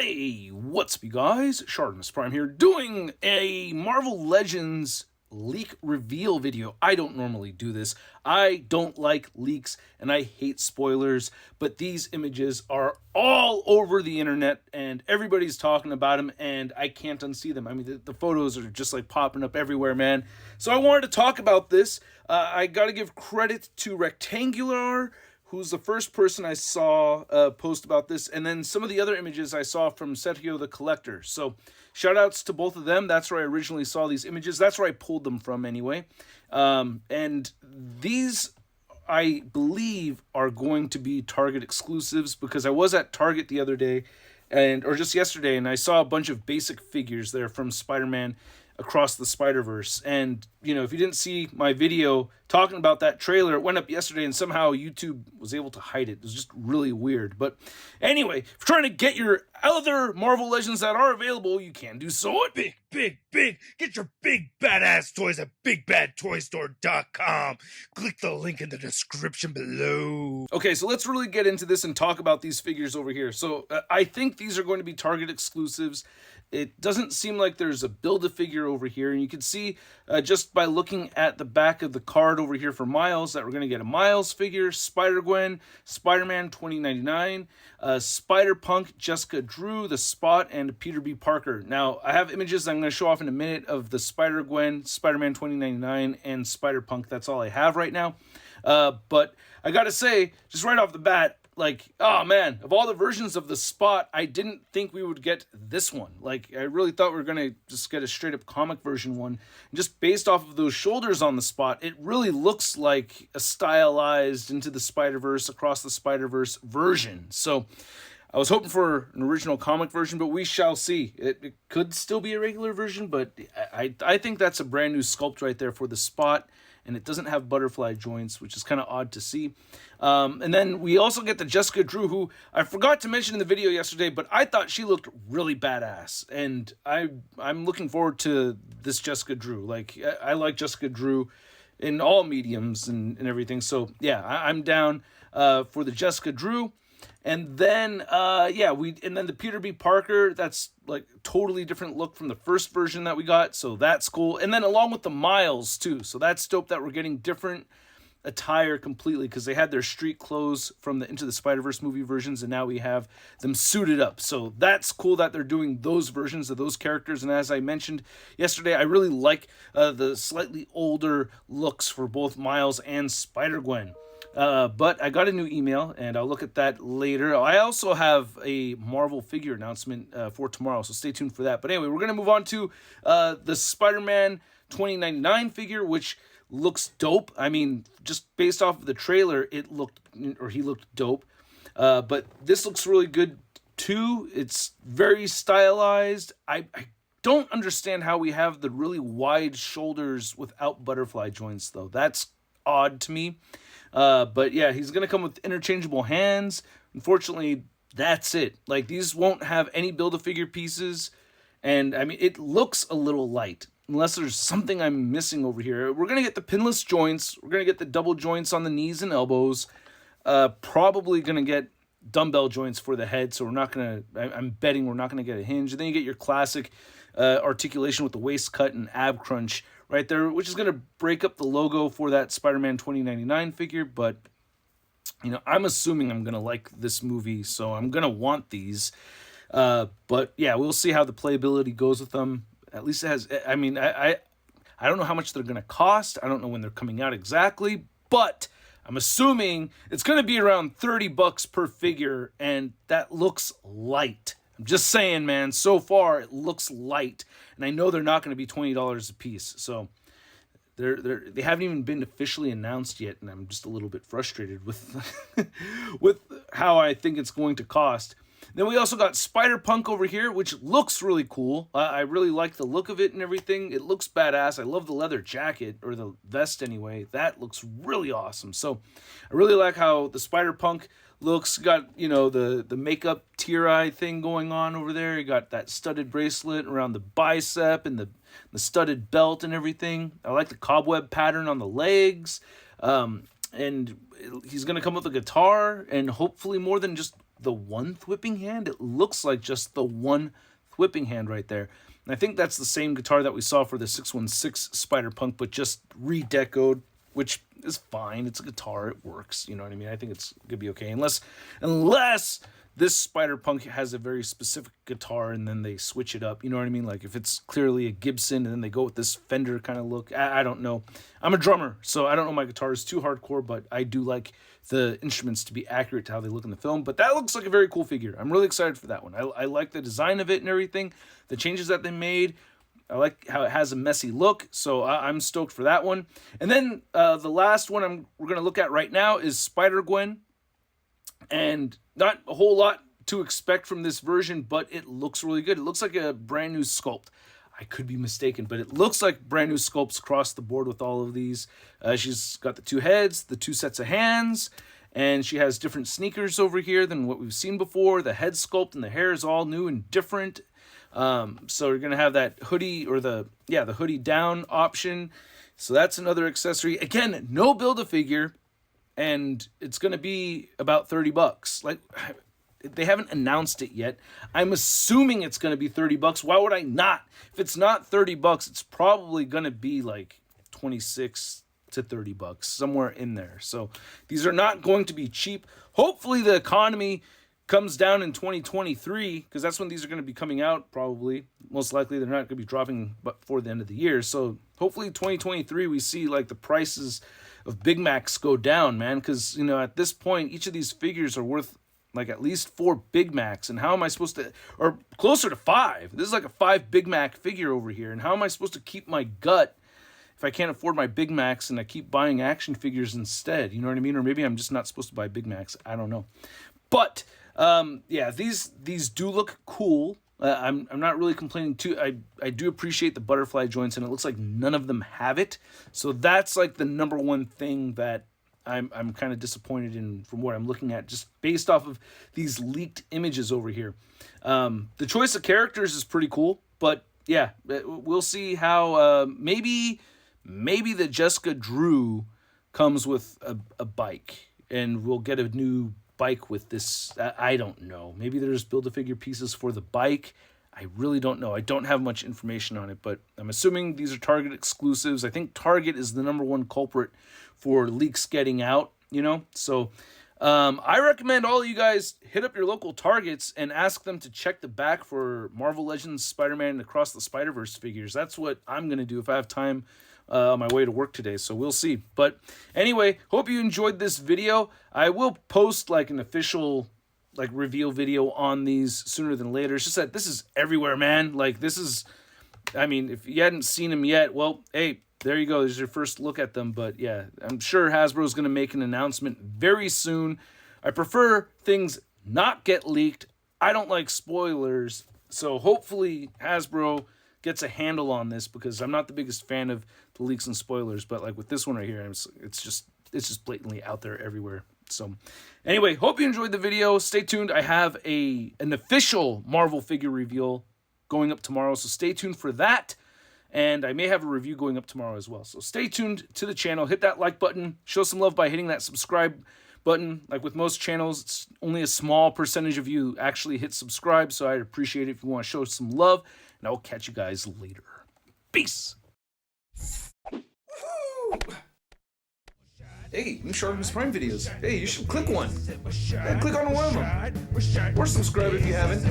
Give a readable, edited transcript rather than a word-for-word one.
Hey, what's up, you guys? ShartimusPrime here, doing a Marvel Legends leak reveal video. I don't normally do this. I don't like leaks, and I hate spoilers, but these images are all over the internet, and everybody's talking about them, and I can't unsee them. I mean, the photos are just like popping up everywhere, man. So I wanted to talk about this. I gotta give credit to Rectangular, who's the first person I saw post about this, and then some of the other images I saw from Sergio the Collector. So shout outs to both of them. That's where I originally saw these images. That's where I pulled them from anyway. And these, I believe, are going to be Target exclusives, because I was at Target the other day, or just yesterday, and I saw a bunch of basic figures there from Spider-Man Across the Spider-Verse. And, you know, if you didn't see my video talking about that trailer, it went up yesterday, and somehow YouTube was able to hide it. It was just really weird. But anyway, if you're trying to get your other Marvel Legends that are available, you can do so at Big. Get your big badass toys at BigBadToyStore.com. Click the link in the description below. Okay, so let's really get into this and talk about these figures over here. So I think these are going to be Target exclusives. It doesn't seem like there's a Build-A-Figure over here, and you can see just by looking at the back of the card over here for Miles that we're going to get a Miles figure, SpiderGwen, SpiderMan 2099, SpiderPunk, Jessica Drew, the Spot, and Peter B. Parker. Now, I have images I'm going to show off in a minute of the SpiderGwen, SpiderMan 2099, and SpiderPunk. That's all I have right now. But I gotta say, just right off the bat, like, oh man, of all the versions of the Spot, I didn't think we would get this one. Like, I really thought we were going to just get a straight up comic version one. And just based off of those shoulders on the Spot, it really looks like a stylized Into the Spider-Verse, Across the Spider-Verse version. So I was hoping for an original comic version, but we shall see. It could still be a regular version, but I think that's a brand new sculpt right there for the Spot. And it doesn't have butterfly joints, which is kind of odd to see. And then we also get the Jessica Drew, who I forgot to mention in the video yesterday, but I thought she looked really badass. And I'm looking forward to this Jessica Drew. Like, I like Jessica Drew in all mediums and everything. So, yeah, I'm down for the Jessica Drew. And then, and then the Peter B. Parker, that's like totally different look from the first version that we got. So that's cool. And then along with the Miles too. So that's dope that we're getting different attire completely, because they had their street clothes from the Into the Spider-Verse movie versions, and now we have them suited up. So that's cool that they're doing those versions of those characters. And as I mentioned yesterday, I really like the slightly older looks for both Miles and Spider-Gwen. But I got a new email, and I'll look at that later. I also have a Marvel figure announcement for tomorrow, so stay tuned for that. But anyway, we're going to move on to the Spider-Man 2099 figure, which looks dope. I mean, just based off of the trailer, he looked dope. But this looks really good, too. It's very stylized. I don't understand how we have the really wide shoulders without butterfly joints, though. That's odd to me. But yeah, he's going to come with interchangeable hands. Unfortunately, that's it. Like, these won't have any Build-A-Figure pieces. And, I mean, it looks a little light, unless there's something I'm missing over here. We're going to get the pinless joints. We're going to get the double joints on the knees and elbows. Probably going to get dumbbell joints for the head. So we're not going to, I'm betting we're not going to get a hinge. And then you get your classic articulation with the waist cut and ab crunch right there, which is going to break up the logo for that Spider-Man 2099 figure. But, you know, I'm assuming I'm going to like this movie, so I'm going to want these. But, yeah, we'll see how the playability goes with them. At least it has, I mean, I don't know how much they're going to cost. I don't know when they're coming out exactly, but I'm assuming it's going to be around $30 per figure, and that looks light. I'm just saying, man, so far it looks light, and I know they're not going to be $20 a piece. So they haven't even been officially announced yet, and I'm just a little bit frustrated with with how I think it's going to cost. Then we also got SpiderPunk over here, which looks really cool. I really like the look of it and everything. It looks badass. I love the leather jacket, or the vest anyway. That looks really awesome. So I really like how the SpiderPunk looks. Got, you know, the makeup tear eye thing going on over there. You got that studded bracelet around the bicep and the studded belt and everything. I like the cobweb pattern on the legs. And he's going to come with a guitar and hopefully more than just the one whipping hand. It looks like just the one whipping hand right there. And I think that's the same guitar that we saw for the 616 SpiderPunk, but just redecoed, which is fine. It's a guitar. It works. You know what I mean? I think it's going to be okay. Unless this SpiderPunk has a very specific guitar and then they switch it up. You know what I mean? Like if it's clearly a Gibson and then they go with this Fender kind of look. I don't know. I'm a drummer, so I don't know my guitar is too hardcore, but I do like the instruments to be accurate to how they look in the film. But that looks like a very cool figure. I'm really excited for that one. I like the design of it and everything, the changes that they made. I like how it has a messy look, so I'm stoked for that one. And then the last one we're going to look at right now is SpiderGwen. And not a whole lot to expect from this version, but it looks really good. It looks like a brand new sculpt. I could be mistaken, but it looks like brand new sculpts across the board with all of these. She's got the two heads, the two sets of hands, and she has different sneakers over here than what we've seen before. The head sculpt and the hair is all new and different. So you're going to have that hoodie or the hoodie down option. So that's another accessory. Again, no Build-A-Figure. And it's going to be about $30. Like, they haven't announced it yet. I'm assuming it's going to be $30. Why would I not? If it's not $30, it's probably going to be like $26 to $30, somewhere in there. So these are not going to be cheap. Hopefully the economy comes down in 2023, because that's when these are going to be coming out, probably. Most likely they're not going to be dropping before the end of the year. So hopefully 2023 we see like the prices of Big Macs go down, man, because, you know, at this point, each of these figures are worth like at least 4 Big Macs, and how am I supposed to, or closer to 5? This is like a 5 Big Mac figure over here, and how am I supposed to keep my gut if I can't afford my Big Macs and I keep buying action figures instead? You know what I mean? Or maybe I'm just not supposed to buy Big Macs. I don't know. But yeah, these do look cool. I'm not really complaining too. I do appreciate the butterfly joints, and it looks like none of them have it. So that's like the number one thing that I'm kind of disappointed in from what I'm looking at, just based off of these leaked images over here. The choice of characters is pretty cool, but yeah, we'll see how maybe the Jessica Drew comes with a bike, and we'll get a new bike with this. I don't know. Maybe there's Build-A-Figure pieces for the bike. I really don't know. I don't have much information on it, but I'm assuming these are Target exclusives. I think Target is the number one culprit for leaks getting out, you know? So I recommend all of you guys hit up your local Targets and ask them to check the back for Marvel Legends, Spider-Man, and Across the Spider-Verse figures. That's what I'm going to do if I have time on my way to work today, so we'll see. But anyway, hope you enjoyed this video. I will post like an official like reveal video on these sooner than later. It's just that this is everywhere, man. Like, this is, I mean, if you hadn't seen them yet, well, hey, there you go. There's your first look at them. But yeah, I'm sure Hasbro's going to make an announcement very soon. I prefer things not get leaked. I don't like spoilers, so hopefully Hasbro gets a handle on this, because I'm not the biggest fan of the leaks and spoilers, but like with this one right here, it's just blatantly out there everywhere. So anyway, hope you enjoyed the video. Stay tuned. I have an official Marvel figure reveal going up tomorrow, so stay tuned for that. And I may have a review going up tomorrow as well. So stay tuned to the channel. Hit that like button. Show some love by hitting that subscribe button. Like with most channels, it's only a small percentage of you actually hit subscribe, so I'd appreciate it if you want to show some love. And I will catch you guys later. Peace. Hey, new ShartimusPrime videos. Hey, you should click one. Yeah, click on one of them. Or subscribe if you haven't.